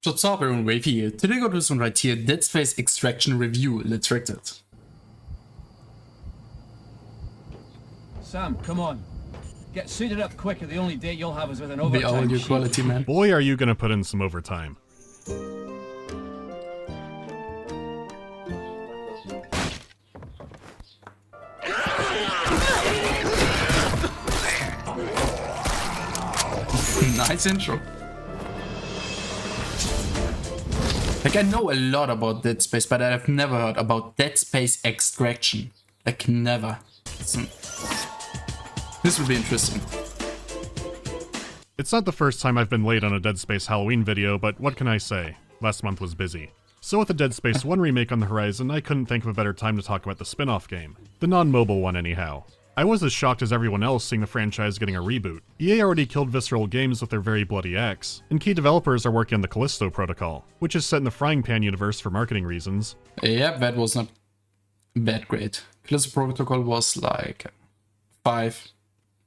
What's up everyone, Wave here. Today I got this one right here, Dead Space Extraction Review. Let's react it. Sam, come on. Get suited up quick or the only date you'll have is with an The overtime audio sheet. quality, man. Boy, are you gonna put in some overtime. Nice intro. Like, I know a lot about Dead Space, but I've never heard about Dead Space Extraction. Like, never. This will be interesting. It's not the first time I've been late on a Dead Space Halloween video, but what can I say? Last month was busy. So with the Dead Space 1 remake on the horizon, I couldn't think of a better time to talk about the spin-off game. The non-mobile one anyhow. I was as shocked as everyone else seeing the franchise getting a reboot. EA already killed Visceral Games with their very bloody X, and key developers are working on the Callisto Protocol, which is set in the Frying Pan universe for marketing reasons. Yeah, that was not that great. Callisto Protocol was like 5.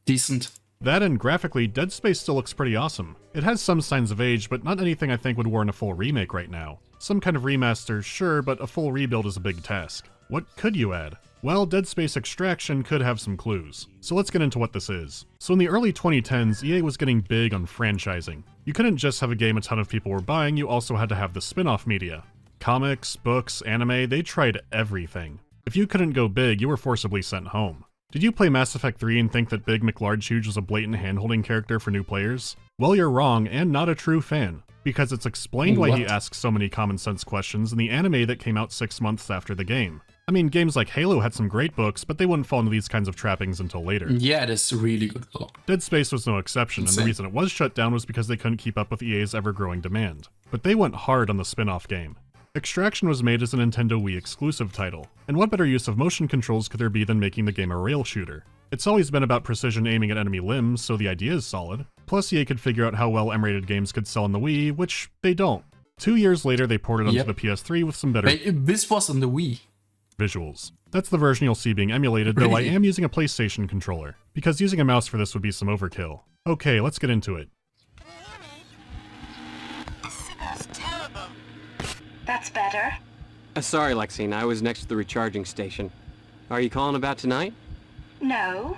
Decent. That and graphically, Dead Space still looks pretty awesome. It has some signs of age, but not anything I think would warrant a full remake right now. Some kind of remaster, sure, but a full rebuild is a big task. What could you add? Well, Dead Space Extraction could have some clues. So let's get into what this is. So in the early 2010s, EA was getting big on franchising. You couldn't just have a game a ton of people were buying, you also had to have the spin-off media. Comics, books, anime, they tried everything. If you couldn't go big, you were forcibly sent home. Did you play Mass Effect 3 and think that Big McLarge was a blatant hand-holding character for new players? Well, you're wrong, and not a true fan. Because it's explained why he asks so many common-sense questions in the anime that came out 6 months after the game. I mean, games like Halo had some great books, but they wouldn't fall into these kinds of trappings until later. Yeah, it is a really good book. Dead Space was no exception, and the reason it was shut down was because they couldn't keep up with EA's ever-growing demand. But they went hard on the spin-off game. Extraction was made as a Nintendo Wii exclusive title, and what better use of motion controls could there be than making the game a rail shooter? It's always been about precision aiming at enemy limbs, so the idea is solid. Plus EA could figure out how well M-rated games could sell on the Wii, which they don't. 2 years later they ported onto the PS3 with some better this was on the Wii. Visuals. That's the version you'll see being emulated, though I am using a PlayStation controller, because using a mouse for this would be some overkill. Okay, let's get into it. That's terrible. That's better. Sorry, Lexine, I was next to the recharging station. Are you calling about tonight? No,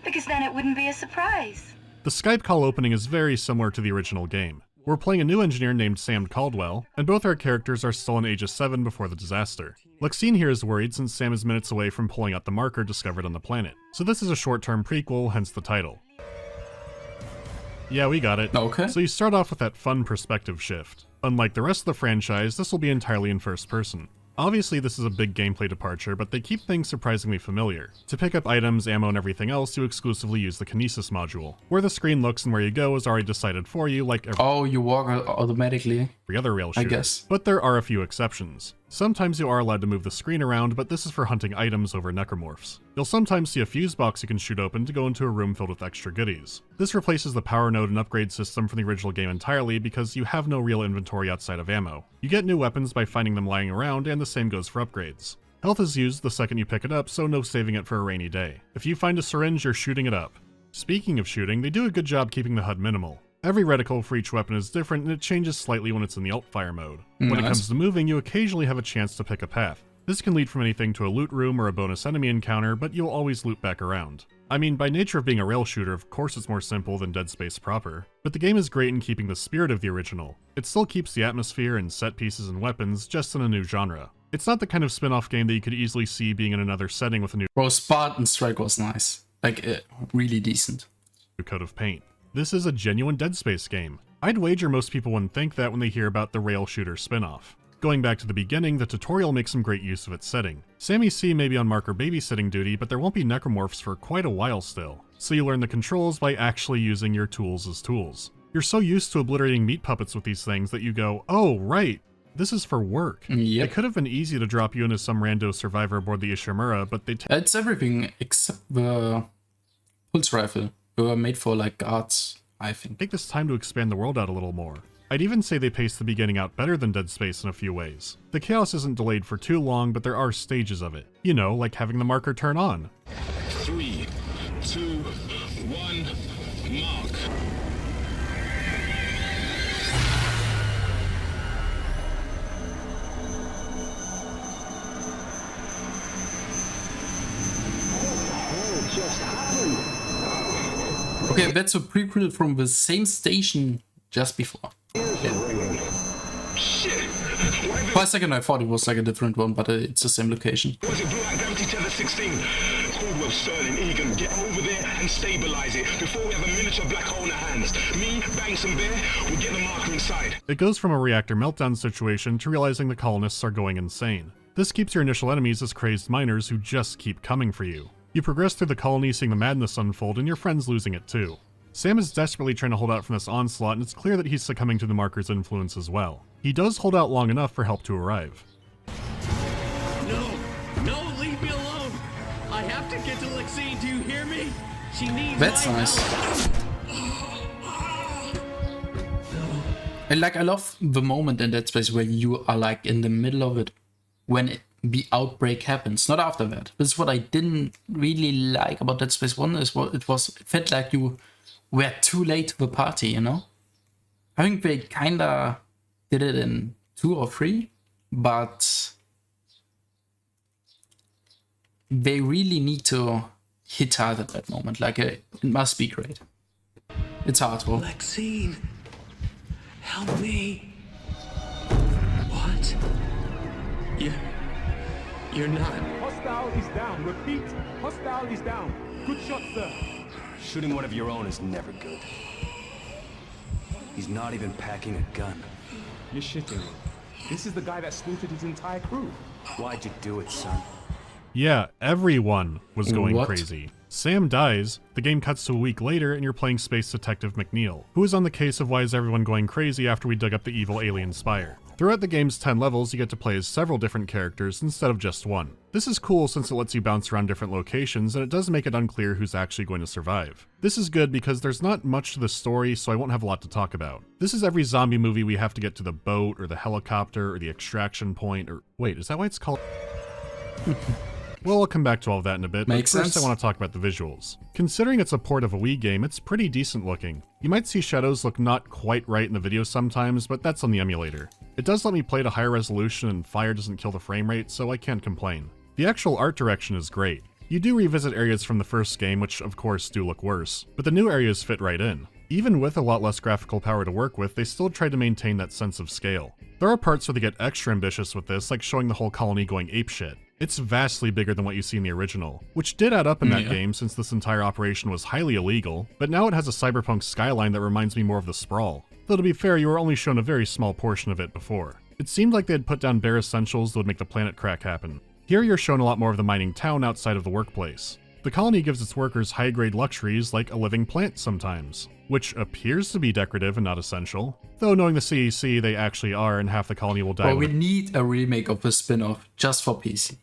because then it wouldn't be a surprise. The Skype call opening is very similar to the original game. We're playing a new engineer named Sam Caldwell, and both our characters are still in Aegis 7 before the disaster. Lexine here is worried since Sam is minutes away from pulling out the marker discovered on the planet. So this is a short-term prequel, hence the title. Yeah, we got it. Okay. So you start off with that fun perspective shift. Unlike the rest of the franchise, this will be entirely in first person. Obviously this is a big gameplay departure, but they keep things surprisingly familiar. To pick up items, ammo, and everything else, you exclusively use the Kinesis module. Where the screen looks and where you go is already decided for you, like every you walk automatically. Other rail shooter. I guess. But there are a few exceptions. Sometimes you are allowed to move the screen around, but this is for hunting items over necromorphs. You'll sometimes see a fuse box you can shoot open to go into a room filled with extra goodies. This replaces the power node and upgrade system from the original game entirely because you have no real inventory outside of ammo. You get new weapons by finding them lying around, and the same goes for upgrades. Health is used the second you pick it up, so no saving it for a rainy day. If you find a syringe, you're shooting it up. Speaking of shooting, they do a good job keeping the HUD minimal. Every reticle for each weapon is different, and it changes slightly when it's in the alt-fire mode. When it comes to moving, you occasionally have a chance to pick a path. This can lead from anything to a loot room or a bonus enemy encounter, but you'll always loop back around. I mean, by nature of being a rail shooter, of course it's more simple than Dead Space proper, but the game is great in keeping the spirit of the original. It still keeps the atmosphere and set pieces and weapons, just in a new genre. It's not the kind of spin-off game that you could easily see being in another setting with a new Spartan Strike was nice. Like, really decent. coat of paint. This is a genuine Dead Space game. I'd wager most people wouldn't think that when they hear about the rail shooter spin-off. Going back to the beginning, the tutorial makes some great use of its setting. Sammy C may be on marker babysitting duty, but there won't be necromorphs for quite a while still. So you learn the controls by actually using your tools as tools. You're so used to obliterating meat puppets with these things that you go, oh right, this is for work. Yep. It could have been easy to drop you into some rando survivor aboard the Ishimura, but they It's everything except the pulse rifle. They were made for like guards, I think. take this time to expand the world out a little more. I'd even say they pace the beginning out better than Dead Space in a few ways. The chaos isn't delayed for too long, but there are stages of it. You know, like having the marker turn on. 3, 2, 1, mark. Okay, that's a prequel from the same station just before. Shit! For a second I thought it was like a different one, but it's the same location. Was it Blue Light Gravity Tether 16? Caldwell, Sterling, Egan, get over there and stabilize it before we have a miniature black hole in our hands. Me, Banks and Bear will get the marker inside. It goes from a reactor meltdown situation to realizing the colonists are going insane. This keeps your initial enemies as crazed miners who just keep coming for you. You progress through the colony seeing the madness unfold and your friends losing it too. Sam is desperately trying to hold out from this onslaught, and it's clear that he's succumbing to the marker's influence as well. He does hold out long enough for help to arrive. No, leave me alone. I have to get to Lexine, do you hear me? She needs That's my nice. help. And like, I love the moment in Dead Space where you are like in the middle of it when the outbreak happens, not after that. This is what I didn't really like about Dead Space 1, is what it felt like you were too late to the party, you know? I think they kinda did it in 2 or 3, but they really need to hit hard at that moment. Like, it must be great. It's hardcore. Lexine, help me. What? You're not. Hostile is down. Repeat. Hostile is down. Good shot, sir. Shooting one of your own is never good. He's not even packing a gun. You're shitting me. This is the guy that slaughtered his entire crew. Why'd you do it, son? Yeah, everyone was going What? crazy. Sam dies, the game cuts to a week later, and you're playing Space Detective McNeil, who is on the case of why is everyone going crazy after we dug up the evil alien spire. Throughout the game's 10 levels, you get to play as several different characters instead of just one. This is cool since it lets you bounce around different locations, and it does make it unclear who's actually going to survive. This is good because there's not much to the story, so I won't have a lot to talk about. This is every zombie movie we have to get to the boat, or the helicopter, or the extraction point, or... Wait, is that why it's called... Well, I'll come back to all of that in a bit, Makes but first sense. I want to talk about the visuals. Considering it's a port of a Wii game, it's pretty decent looking. You might see shadows look not quite right in the video sometimes, but that's on the emulator. It does let me play at a higher resolution and fire doesn't kill the frame rate, so I can't complain. The actual art direction is great. You do revisit areas from the first game, which of course do look worse, but the new areas fit right in. Even with a lot less graphical power to work with, they still tried to maintain that sense of scale. There are parts where they get extra ambitious with this, like showing the whole colony going apeshit. It's vastly bigger than what you see in the original, which did add up in that game since this entire operation was highly illegal, but now it has a cyberpunk skyline that reminds me more of the Sprawl. Though to be fair, you were only shown a very small portion of it before. It seemed like they had put down bare essentials that would make the planet crack happen. Here you're shown a lot more of the mining town outside of the workplace. The colony gives its workers high-grade luxuries like a living plant sometimes, which appears to be decorative and not essential. Though knowing the CEC, they actually are, and half the colony will die Well, we when need a remake of the spin-off just for PC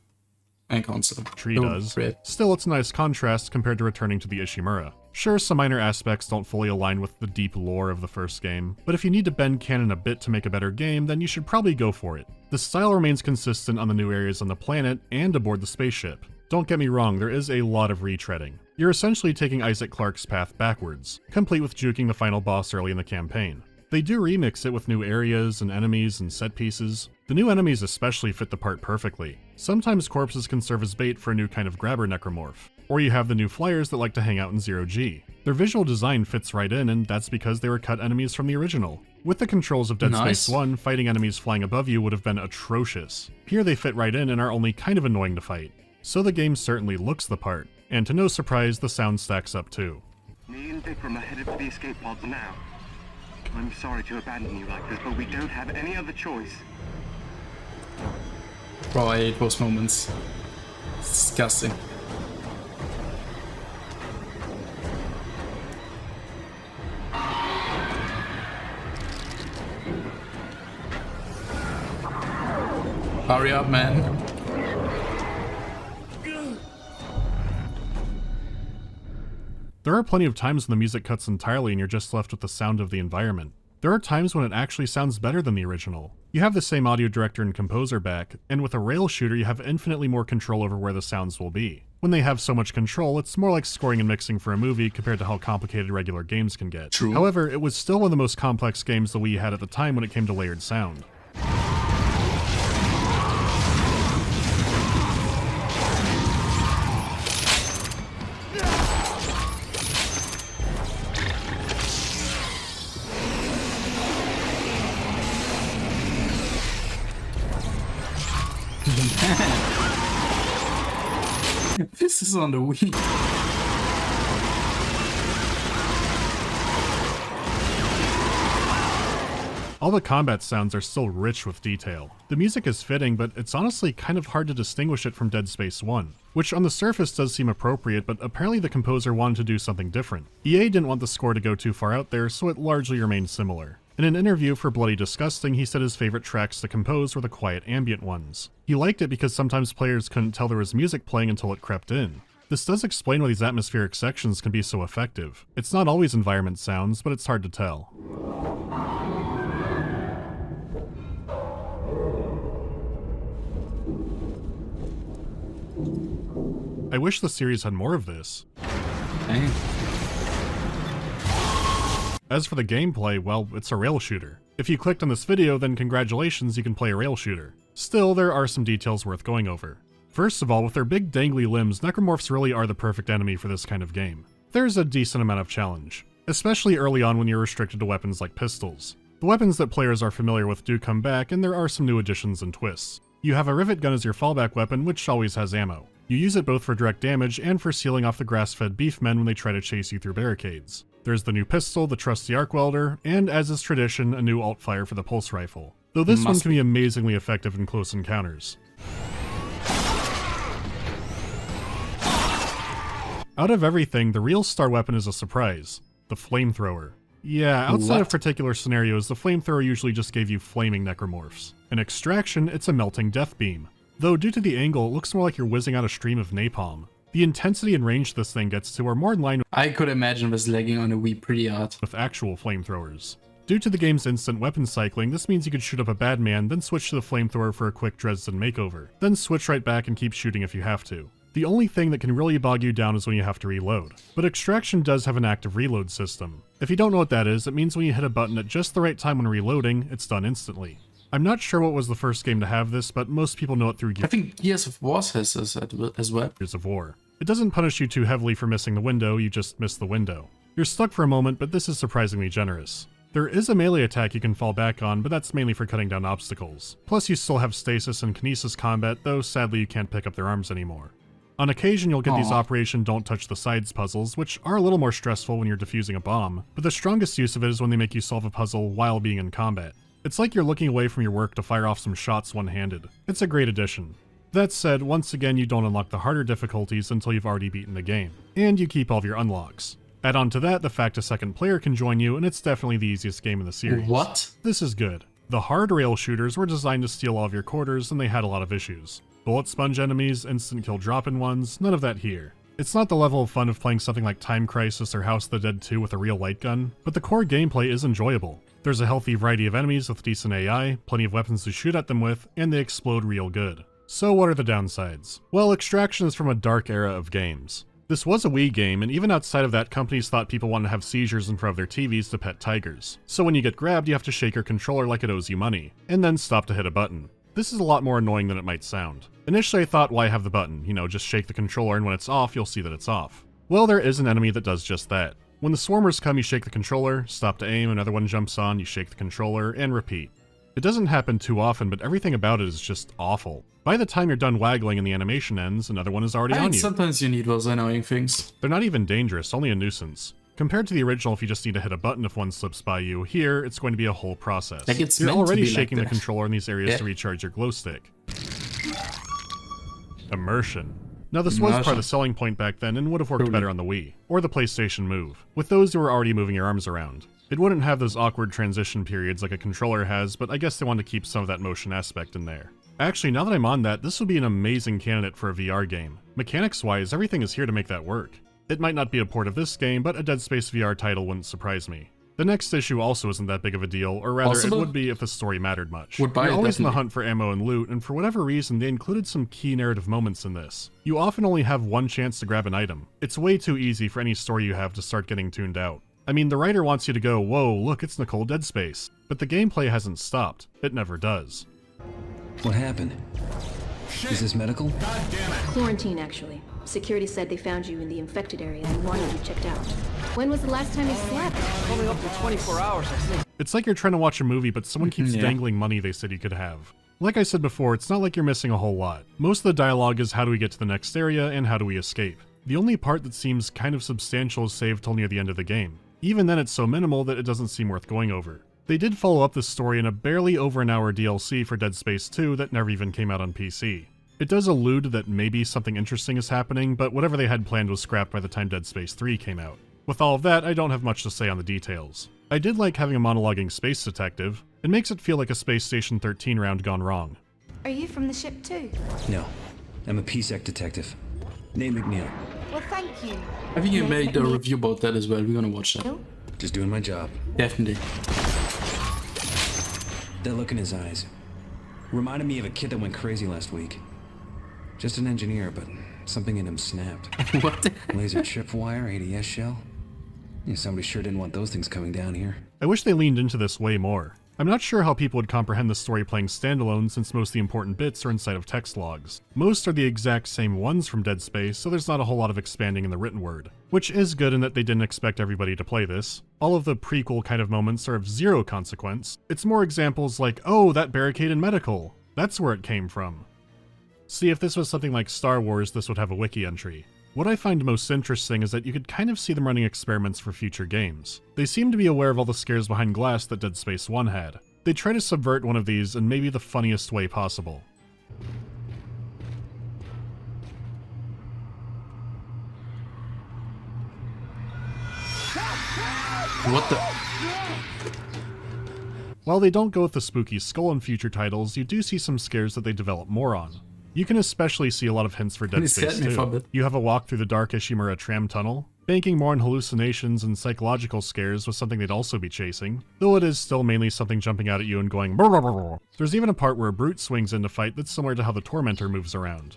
and console. a tree It would be does. great. Still, it's a nice contrast compared to returning to the Ishimura. Sure, some minor aspects don't fully align with the deep lore of the first game, but if you need to bend canon a bit to make a better game, then you should probably go for it. The style remains consistent on the new areas on the planet and aboard the spaceship. Don't get me wrong, there is a lot of retreading. You're essentially taking Isaac Clarke's path backwards, complete with juking the final boss early in the campaign. They do remix it with new areas and enemies and set pieces. The new enemies especially fit the part perfectly. Sometimes corpses can serve as bait for a new kind of grabber necromorph. Or you have the new flyers that like to hang out in 0G. Their visual design fits right in, and that's because they were cut enemies from the original. With the controls of Dead Nice. Space 1, fighting enemies flying above you would have been atrocious. Here they fit right in and are only kind of annoying to fight. So the game certainly looks the part, and to no surprise, the sound stacks up too. Me and Vikram are headed for the escape pods now. I'm sorry to abandon you like this, but we don't have any other choice. Bro, I hate those moments. It's disgusting. Hurry up, man. There are plenty of times when the music cuts entirely and you're just left with the sound of the environment. There are times when it actually sounds better than the original. You have the same audio director and composer back, and with a rail shooter you have infinitely more control over where the sounds will be. When they have so much control, it's more like scoring and mixing for a movie compared to how complicated regular games can get. True. However, it was still one of the most complex games the Wii had at the time when it came to layered sound. This is on the Wii. All the combat sounds are still rich with detail. The music is fitting, but it's honestly kind of hard to distinguish it from Dead Space 1, which on the surface does seem appropriate, but apparently the composer wanted to do something different. EA didn't want the score to go too far out there, so it largely remained similar. In an interview for Bloody Disgusting, he said his favorite tracks to compose were the quiet ambient ones. He liked it because sometimes players couldn't tell there was music playing until it crept in. This does explain why these atmospheric sections can be so effective. It's not always environment sounds, but it's hard to tell. I wish the series had more of this. Dang. As for the gameplay, well, it's a rail shooter. If you clicked on this video, then congratulations, you can play a rail shooter. Still, there are some details worth going over. First of all, with their big dangly limbs, necromorphs really are the perfect enemy for this kind of game. There's a decent amount of challenge, especially early on when you're restricted to weapons like pistols. The weapons that players are familiar with do come back, and there are some new additions and twists. You have a rivet gun as your fallback weapon, which always has ammo. You use it both for direct damage and for sealing off the grass-fed beef men when they try to chase you through barricades. There's the new pistol, the trusty arc welder, and as is tradition, a new alt-fire for the pulse rifle. Though this one can be amazingly effective in close encounters. Out of everything, the real star weapon is a surprise. The flamethrower. Yeah, outside of particular scenarios, the flamethrower usually just gave you flaming necromorphs. In Extraction, it's a melting death beam. Though due to the angle, it looks more like you're whizzing out a stream of napalm. The intensity and range this thing gets to are more in line I could imagine this lagging on a Wii pretty hard. with actual flamethrowers. Due to the game's instant weapon cycling, this means you could shoot up a bad man, then switch to the flamethrower for a quick Dresden makeover, then switch right back and keep shooting if you have to. The only thing that can really bog you down is when you have to reload. But Extraction does have an active reload system. If you don't know what that is, it means when you hit a button at just the right time when reloading, it's done instantly. I'm not sure what was the first game to have this, but most people know it through I think Gears of War has this as well. Gears of War. It doesn't punish you too heavily for missing the window, you just miss the window. You're stuck for a moment, but this is surprisingly generous. There is a melee attack you can fall back on, but that's mainly for cutting down obstacles. Plus you still have stasis and kinesis combat, though sadly you can't pick up their arms anymore. On occasion you'll get these Operation Don't Touch the Sides puzzles, which are a little more stressful when you're defusing a bomb, but the strongest use of it is when they make you solve a puzzle while being in combat. It's like you're looking away from your work to fire off some shots one-handed. It's a great addition. That said, once again you don't unlock the harder difficulties until you've already beaten the game, and you keep all of your unlocks. Add on to that the fact a second player can join you, and it's definitely the easiest game in the series. What? This is good. The hard rail shooters were designed to steal all of your quarters, and they had a lot of issues. Bullet sponge enemies, instant kill drop-in ones, none of that here. It's not the level of fun of playing something like Time Crisis or House of the Dead 2 with a real light gun, but the core gameplay is enjoyable. There's a healthy variety of enemies with decent AI, plenty of weapons to shoot at them with, and they explode real good. So what are the downsides? Well, Extraction is from a dark era of games. This was a Wii game, and even outside of that, companies thought people wanted to have seizures in front of their TVs to pet tigers. So when you get grabbed, you have to shake your controller like it owes you money, and then stop to hit a button. This is a lot more annoying than it might sound. Initially I thought, why have the button? You know, just shake the controller and when it's off, you'll see that it's off. Well, there is an enemy that does just that. When the swarmers come, you shake the controller, stop to aim, another one jumps on, you shake the controller, and repeat. It doesn't happen too often, but everything about it is just awful. By the time you're done waggling and the animation ends, another one is already on you. Sometimes you need those annoying things. They're not even dangerous, only a nuisance. Compared to the original, if you just need to hit a button if one slips by you, here it's going to be a whole process. Like it's You're meant to already be shaking like the controller in these areas to recharge your glow stick. Immersion. Now this was part of the selling point back then and would have worked better on the Wii, or the PlayStation Move. With those you were already moving your arms around. It wouldn't have those awkward transition periods like a controller has, but I guess they wanted to keep some of that motion aspect in there. Actually, now that I'm on that, this would be an amazing candidate for a VR game. Mechanics-wise, everything is here to make that work. It might not be a port of this game, but a Dead Space VR title wouldn't surprise me. The next issue also isn't that big of a deal, or rather it would be if the story mattered much. You're always in the hunt for ammo and loot, and for whatever reason they included some key narrative moments in this. You often only have one chance to grab an item. It's way too easy for any story you have to start getting tuned out. I mean, the writer wants you to go, whoa, look, it's Nicole Dead Space. But the gameplay hasn't stopped. It never does. What happened? Is this medical? God damn it. Quarantine, actually. Security said they found you in the infected area and wanted you checked out. When was the last time you slept? Only up to 24 hours, I think. It's like you're trying to watch a movie, but someone keeps dangling money they said you could have. Like I said before, it's not like you're missing a whole lot. Most of the dialogue is how do we get to the next area and how do we escape. The only part that seems kind of substantial is saved till near the end of the game. Even then it's so minimal that it doesn't seem worth going over. They did follow up this story in a barely over an hour DLC for Dead Space 2 that never even came out on PC. It does allude that maybe something interesting is happening, but whatever they had planned was scrapped by the time Dead Space 3 came out. With all of that, I don't have much to say on the details. I did like having a monologuing space detective. It makes it feel like a Space Station 13 round gone wrong. Are you from the ship too? No. I'm a PSEC detective. Name McNeil. Well, thank you. I think you made a review about that as well. We're gonna watch that. Just doing my job. Definitely. That look in his eyes reminded me of a kid that went crazy last week. Just an engineer, but something in him snapped. What? Laser tripwire, ADS shell. Yeah, somebody sure didn't want those things coming down here. I wish they leaned into this way more. I'm not sure how people would comprehend the story playing standalone since most of the important bits are inside of text logs. Most are the exact same ones from Dead Space, so there's not a whole lot of expanding in the written word. Which is good in that they didn't expect everybody to play this. All of the prequel kind of moments are of zero consequence. It's more examples like, oh, that barricade in medical. That's where it came from. See, if this was something like Star Wars, this would have a wiki entry. What I find most interesting is that you could kind of see them running experiments for future games. They seem to be aware of all the scares behind glass that Dead Space 1 had. They try to subvert one of these in maybe the funniest way possible. What the? While they don't go with the spooky skull in future titles, you do see some scares that they develop more on. You can especially see a lot of hints for Dead Space 2. You have a walk through the dark Ishimura tram tunnel. Banking more on hallucinations and psychological scares was something they'd also be chasing, though it is still mainly something jumping out at you and going brr, brr, brr, brr. There's even a part where a brute swings in to fight that's similar to how the Tormentor moves around.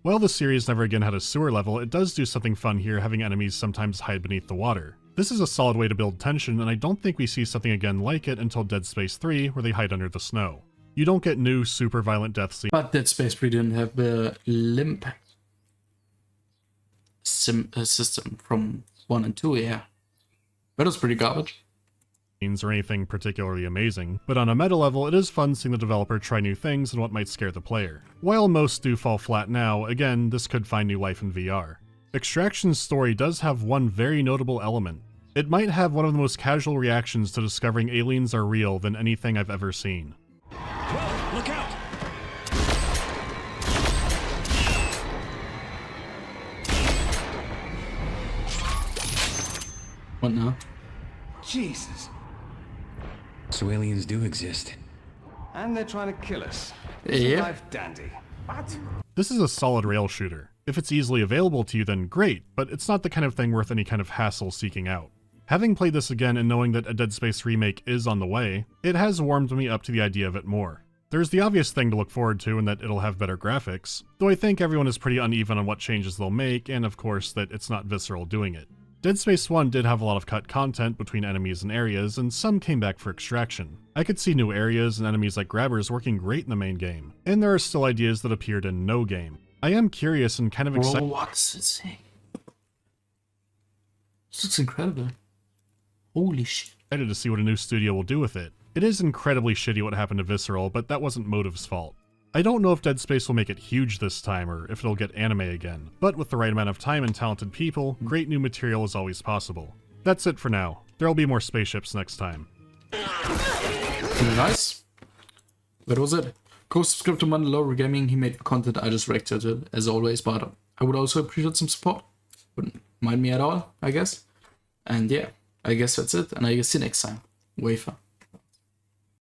While the series never again had a sewer level, it does do something fun here, having enemies sometimes hide beneath the water. This is a solid way to build tension, and I don't think we see something again like it until Dead Space 3, where they hide under the snow. You don't get new, super violent death scenes. But Dead Space 3 didn't have the limp system from 1 and 2, yeah. That was pretty garbage. Or anything particularly amazing, but on a meta level, it is fun seeing the developer try new things and what might scare the player. While most do fall flat now, again, this could find new life in VR. Extraction's story does have one very notable element. It might have one of the most casual reactions to discovering aliens are real than anything I've ever seen. Whoa, look out! What now? Jesus. So aliens do exist. And they're trying to kill us. Yeah. Life dandy. What? This is a solid rail shooter. If it's easily available to you, then great, but it's not the kind of thing worth any kind of hassle seeking out. Having played this again and knowing that a Dead Space remake is on the way, it has warmed me up to the idea of it more. There's the obvious thing to look forward to in that it'll have better graphics, though I think everyone is pretty uneven on what changes they'll make, and of course that it's not Visceral doing it. Dead Space 1 did have a lot of cut content between enemies and areas, and some came back for extraction. I could see new areas and enemies like grabbers working great in the main game, and there are still ideas that appeared in no game. I am curious and kind of excited. What's it saying? This looks incredible. Holy shit. Excited to see what a new studio will do with it. It is incredibly shitty what happened to Visceral, but that wasn't Motive's fault. I don't know if Dead Space will make it huge this time, or if it'll get anime again, but with the right amount of time and talented people, great new material is always possible. That's it for now. There'll be more spaceships next time. Nice. That was it. Go subscribe to MandaloreGaming. He made the content, I just reacted to it, as always, but I would also appreciate some support. Wouldn't mind me at all, I guess. And yeah, I guess that's it, and I guess see you next time. Wafer.